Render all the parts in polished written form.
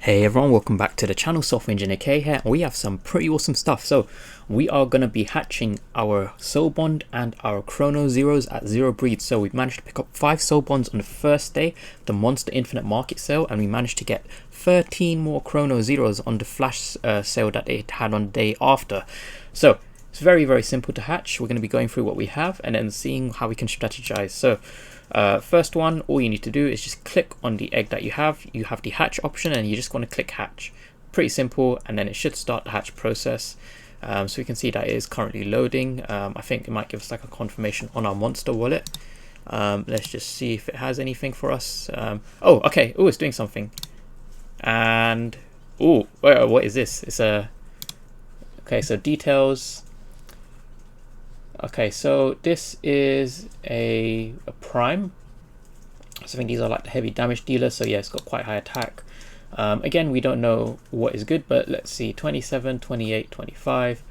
Hey everyone, welcome back to the channel. Software Engineer K here, and we have some pretty awesome stuff. So we are going to be hatching our soul bond and our chrono zeros at 0 breeds. So we've managed to pick up 5 soul bonds on the first day, the Monster Infinite market sale, and we managed to get 13 more chrono zeros on the flash sale that they had on the day after. So it's very simple to hatch. We're going to be going through what we have and then seeing how we can strategize. So first one, all you need to do is just click on the egg that you have. You have the hatch option and you just want to click hatch. Pretty simple, and then it should start the hatch process. So we can see that it is currently loading. I think it might give us like a confirmation on our Monster wallet. Let's just see if it has anything for us. Oh, okay. Oh, it's doing something. And oh, what is this? It's a okay. So details. Okay, so this is a prime. So I think these are like the heavy damage dealers. So yeah, it's got quite high attack. Again, we don't know what is good, but let's see, 27, 28, 25,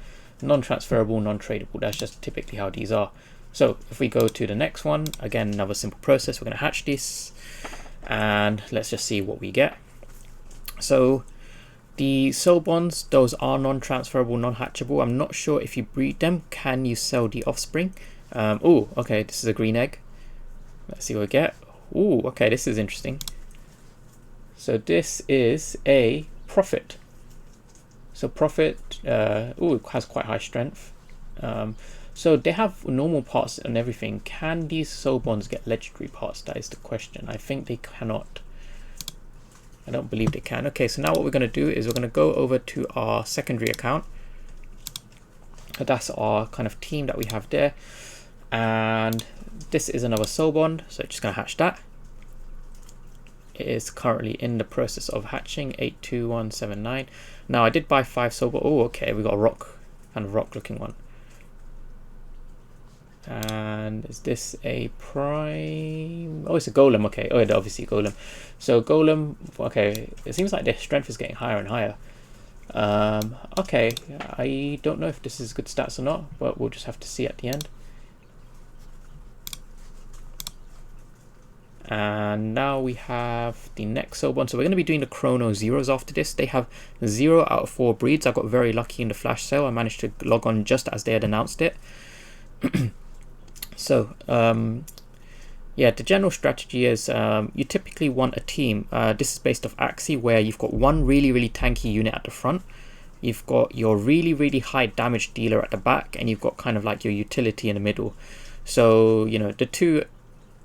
non-transferable, non-tradable. That's just typically how these are. So if we go to the next one, again, another simple process. We're going to hatch this and let's just see what we get. So the soul bonds, those are non-transferable, non-hatchable. I'm not sure if you breed them, can you sell the offspring? Oh, okay, this is a green egg. Let's see what we get. Oh, okay, this is interesting. So this is a prophet. So prophet, oh, it has quite high strength. So they have normal parts and everything. Can these soul bonds get legendary parts? That is the question. I think they cannot. I don't believe they can. Okay, so now what we're going to do is we're going to go over to our secondary account. That's our kind of team that we have there. And this is another soul bond. So just going to hatch that. It is currently in the process of hatching, 82179. Now I did buy 5 soul bonds. Oh, okay, we got a rock, kind of rock looking one. And is this a prime? Oh, it's a golem. Okay. Oh, yeah, obviously golem. So golem. Okay. It seems like their strength is getting higher and higher. Okay. I don't know if this is good stats or not, but we'll just have to see at the end. And now we have the next soul bond. So we're going to be doing the chrono zeros after this. They have 0 out of 4 breeds. I got very lucky in the flash sale. I managed to log on just as they had announced it. So yeah, the general strategy is you typically want a team. This is based off Axie, where you've got one really tanky unit at the front, you've got your really high damage dealer at the back, and you've got kind of like your utility in the middle. So you know, the two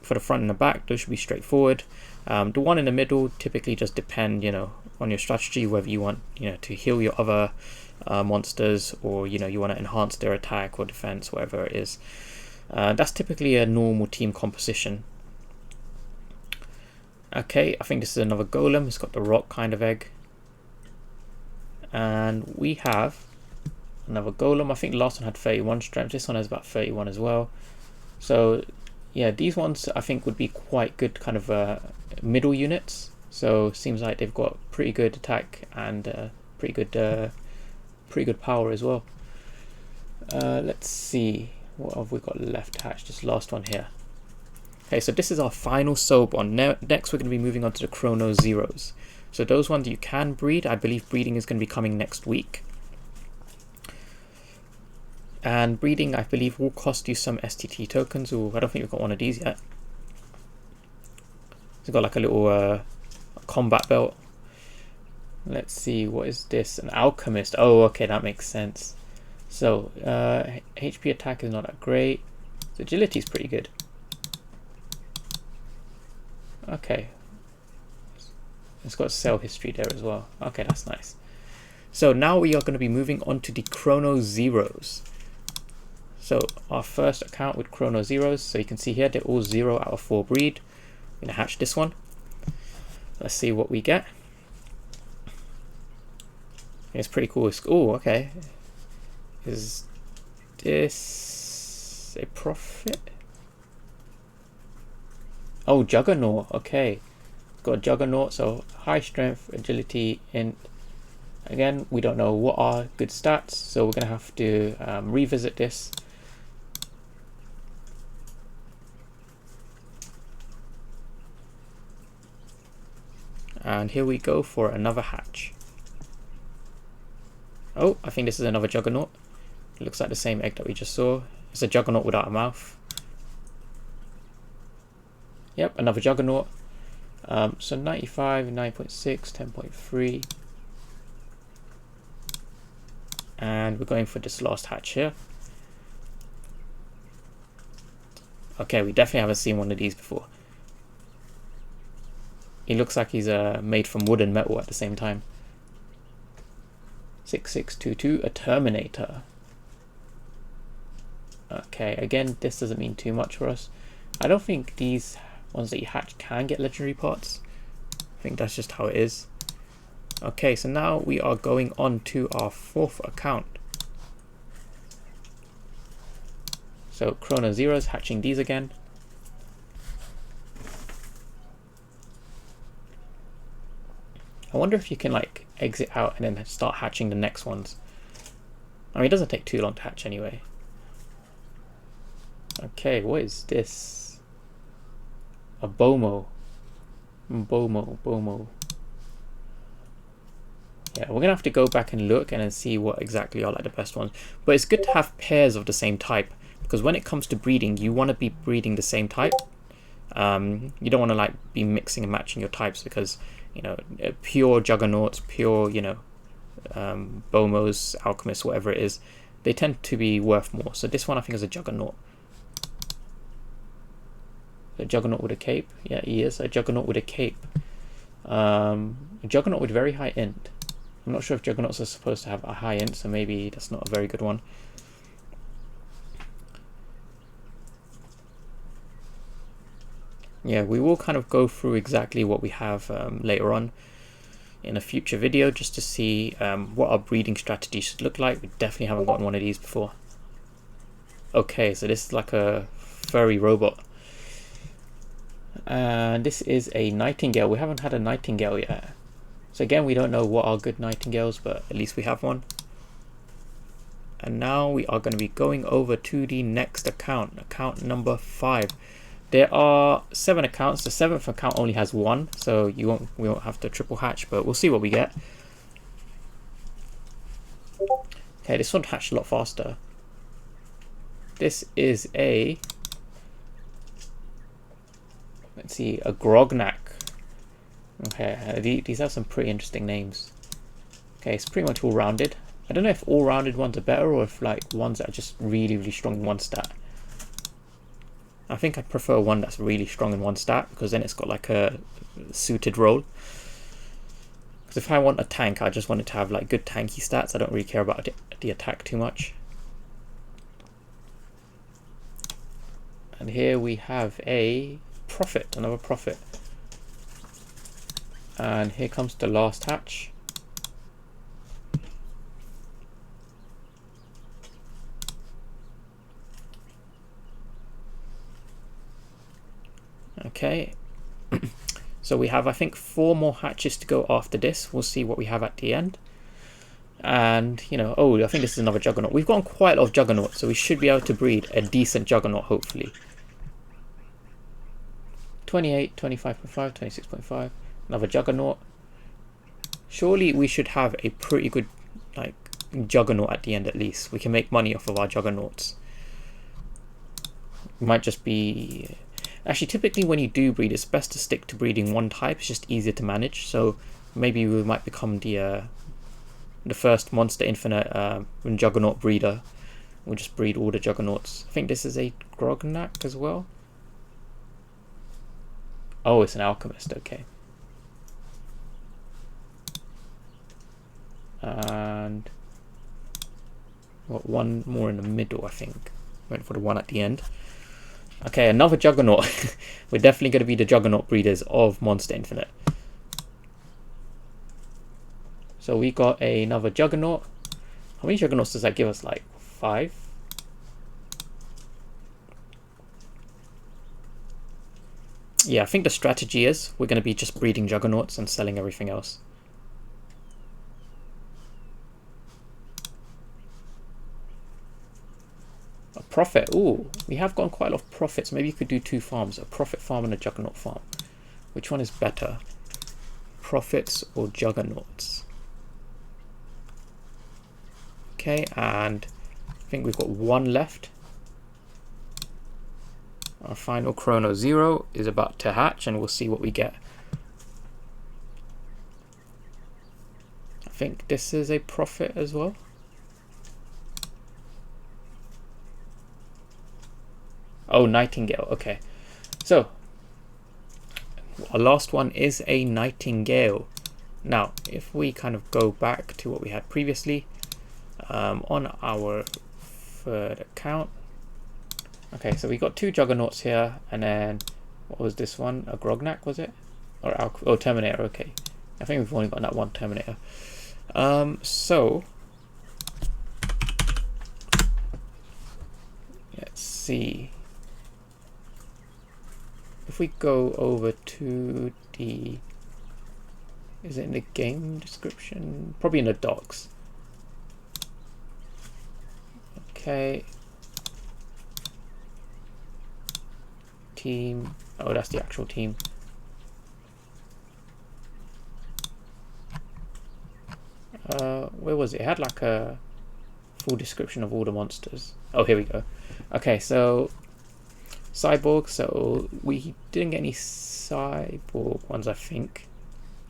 for the front and the back, those should be straightforward. The one in the middle typically just depend, you know, on your strategy, whether you want, you know, to heal your other monsters, or you know, you want to enhance their attack or defense, whatever it is. That's typically a normal team composition. Okay, I think this is another golem. It's got the rock kind of egg. And we have another golem. I think the last one had 31 strength. This one has about 31 as well. So yeah, these ones I think would be quite good kind of middle units. So seems like they've got pretty good attack and pretty good power as well. Let's see. What have we got left to hatch? This last one here. Okay, so this is our final soul bond. Next we're going to be moving on to the chrono zeros. So those ones you can breed. I believe breeding is going to be coming next week. And breeding, I believe, will cost you some STT tokens. Ooh, I don't think we've got one of these yet. It's got like a little combat belt. Let's see, what is this? An alchemist. Oh, okay, that makes sense. So HP attack is not that great. Agility is pretty good. Okay, it's got sell history there as well. Okay, that's nice. So now we are going to be moving on to the chrono zeros. So our first account with chrono zeros. So you can see here they're all 0 out of 4 breed. I'm going to hatch this one. Let's see what we get. It's pretty cool. Oh, okay. Is this a prophet? Oh, juggernaut. Okay, got a juggernaut. So high strength, agility, int. Again, we don't know what are good stats, so we're gonna have to revisit this. And here we go for another hatch. Oh, I think this is another Juggernaut. It looks like the same egg that we just saw. It's a Juggernaut without a mouth. Yep, another Juggernaut. So 95, 9.6, 10.3. And we're going for this last hatch here. Okay, we definitely haven't seen one of these before. He looks like he's made from wood and metal at the same time. 6622, a Terminator. Okay, again, this doesn't mean too much for us. I don't think these ones that you hatch can get legendary parts. I think that's just how it is. Okay, so now we are going on to our 4th account. So Chrono Zeroes, hatching these again. I wonder if you can like exit out and then start hatching the next ones. I mean, it doesn't take too long to hatch anyway. Okay, what is this? A Bomo. Bomo. Yeah, we're gonna have to go back and look and then see what exactly are like the best ones. But it's good to have pairs of the same type, because when it comes to breeding, you want to be breeding the same type. You don't want to like be mixing and matching your types, because you know, pure Juggernauts, pure, you know, Bomos, Alchemists, whatever it is, they tend to be worth more. So this one I think is a Juggernaut. A Juggernaut with a cape. Yeah, he is a Juggernaut with a cape. A Juggernaut with very high int. I'm not sure if Juggernauts are supposed to have a high int, so maybe that's not a very good one. Yeah, we will kind of go through exactly what we have later on in a future video, just to see what our breeding strategy should look like. We definitely haven't gotten one of these before. Okay, so this is like a furry robot. And this is a Nightingale. We haven't had a Nightingale yet. So again, we don't know what are good Nightingales, but at least we have one. And now we are going to be going over to the next account, account number 5. There are 7 accounts. The 7th account only has 1, so we won't have to triple hatch, but we'll see what we get. Okay, this one hatched a lot faster. This is a, let's see, a Grognak. Okay, these have some pretty interesting names. Okay, it's pretty much all rounded. I don't know if all rounded ones are better, or if like ones that are just really, really strong in one stat. I think I'd prefer one that's really strong in one stat, because then it's got like a suited role. Because if I want a tank, I just want it to have like good tanky stats. I don't really care about the attack too much. And here we have a Prophet, another Prophet. And here comes the last hatch. Okay, so we have, I think, 4 more hatches to go after this. We'll see what we have at the end. And, you know, oh, I think this is another Juggernaut. We've gotten quite a lot of Juggernauts, so we should be able to breed a decent Juggernaut, hopefully. 28, 25.5, 26.5, another Juggernaut. Surely we should have a pretty good, like, Juggernaut at the end at least. We can make money off of our Juggernauts. It might just be... Actually, typically when you do breed, it's best to stick to breeding one type. It's just easier to manage. So maybe we might become the first Monster Infinite Juggernaut breeder. We'll just breed all the Juggernauts. I think this is a Grognak as well. Oh, it's an Alchemist. Okay. And what, one more in the middle, I think. Went for the one at the end. Okay, another Juggernaut. We're definitely going to be the Juggernaut breeders of Monster Infinite. So we got another Juggernaut. How many Juggernauts does that give us? Like 5? Yeah, I think the strategy is we're going to be just breeding Juggernauts and selling everything else. A Prophet. Ooh, we have gotten quite a lot of Prophets. Maybe you could do 2 farms, a Prophet farm and a Juggernaut farm. Which one is better? Prophets or Juggernauts. Okay, and I think we've got one left. Our final Chrono Zero is about to hatch, and we'll see what we get. I think this is a Prophet as well. Oh, Nightingale. Okay, so our last one is a Nightingale. Now, if we kind of go back to what we had previously on our third account. Okay, so we got two Juggernauts here, and then what was this one? A Grognak, was it? Or Terminator? Okay, I think we've only got that one Terminator. So let's see. If we go over to the, is it in the game description? Probably in the docs. Okay. Team. Oh, that's the actual team. Where was it? It had like a full description of all the monsters. Oh, here we go. Okay, so Cyborg. So we didn't get any Cyborg ones, I think.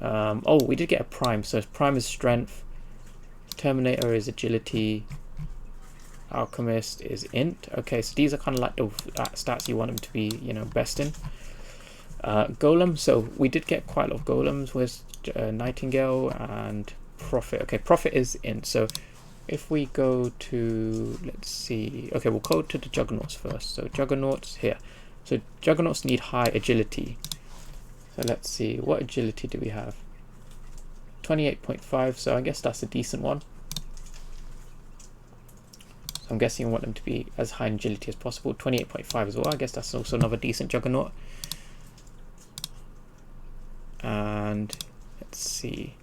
Oh, we did get a Prime. So Prime is Strength. Terminator is Agility. Alchemist is Int. Okay, so these are kind of like the stats you want them to be, you know, best in. Golem. So we did get quite a lot of golems with Nightingale and Prophet. Okay, Prophet is Int. So if we go to, let's see. Okay, we'll go to the Juggernauts first. So Juggernauts here. So Juggernauts need high agility. So let's see, what agility do we have? 28.5. So I guess that's a decent one. So I'm guessing you want them to be as high in agility as possible. 28.5 as well. I guess that's also another decent Juggernaut. And let's see.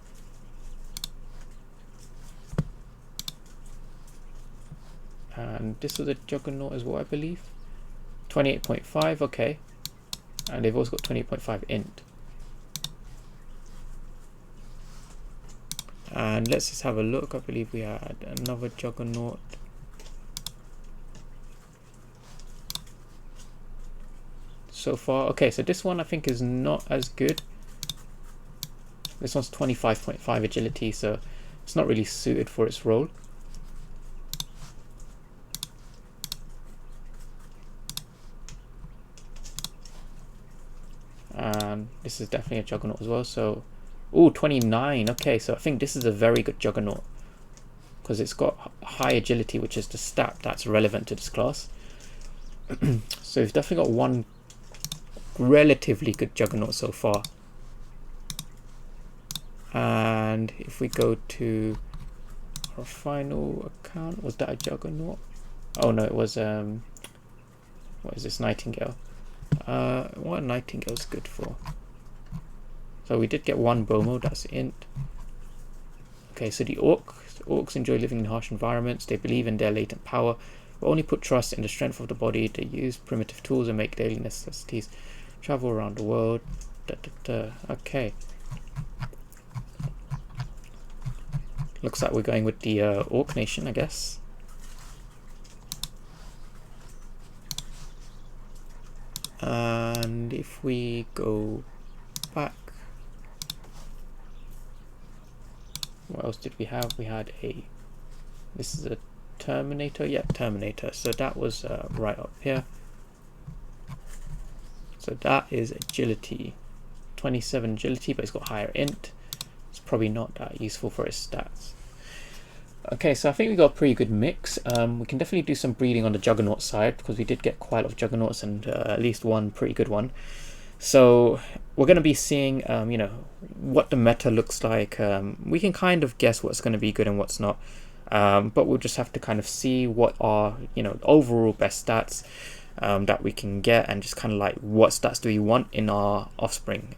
And this was a Juggernaut as well, I believe. 28.5, okay. And they've also got 28.5 int. And let's just have a look. I believe we had another Juggernaut. So far, okay, so this one I think is not as good. This one's 25.5 agility, so it's not really suited for its role. And this is definitely a Juggernaut as well. So, ooh, 29. Okay, so I think this is a very good Juggernaut because it's got high agility, which is the stat that's relevant to this class. So we've definitely got one relatively good Juggernaut so far. And if we go to our final account, was that a Juggernaut? Oh no, it was what is this, Nightingale? What Nightingale's good for? So we did get one Bomo, that's int. Okay, so the orcs enjoy living in harsh environments. They believe in their latent power, but only put trust in the strength of the body. They use primitive tools and make daily necessities. Travel around the world. Okay. Looks like we're going with the Orc Nation, I guess. And if we go back, what else did we have? We had a, this is a Terminator, yeah, Terminator. So that was right up here. So that is agility, 27 agility, but it's got higher int. It's probably not that useful for its stats. Okay, so I think we got a pretty good mix. We can definitely do some breeding on the Juggernaut side because we did get quite a lot of Juggernauts and at least one pretty good one. So we're going to be seeing, you know, what the meta looks like. We can kind of guess what's going to be good and what's not, but we'll just have to kind of see what are, you know, overall best stats that we can get, and just kind of like what stats do we want in our offspring.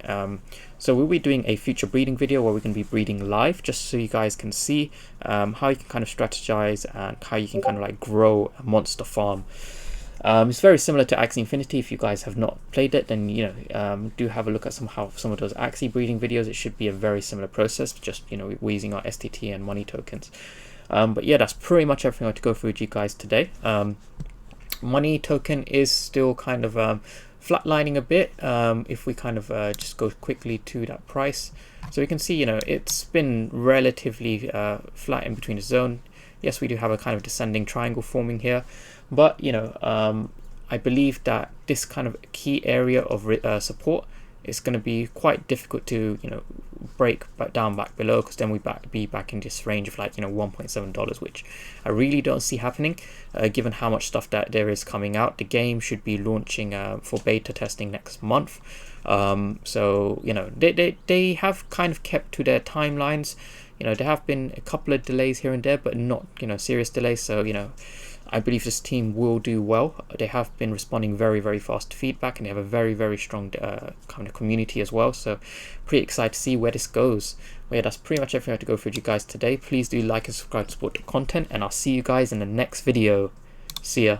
So we'll be doing a future breeding video where we can be breeding live, just so you guys can see how you can kind of strategize and how you can kind of like grow a monster farm. It's very similar to Axie Infinity. If you guys have not played it, then do have a look at some of those Axie breeding videos. It should be a very similar process, just we're using our STT and money tokens. But yeah, that's pretty much everything I want to go through with you guys today. Money token is still kind of flatlining a bit. If we kind of just go quickly to that price, so we can see it's been relatively flat in between the zone. Yes, we do have a kind of descending triangle forming here, but I believe that this kind of key area of support is going to be quite difficult to break down back below, because then we be back in this range of like $1.7, which I really don't see happening, given how much stuff that there is coming out. The game should be launching for beta testing next month, so they have kind of kept to their timelines. There have been a couple of delays here and there, but not serious delays. So I believe this team will do well. They have been responding very, very fast to feedback, and they have a very, very strong kind of community as well. So pretty excited to see where this goes. Well, yeah, that's pretty much everything I have to go through with you guys today. Please do like and subscribe to support the content, and I'll see you guys in the next video. See ya.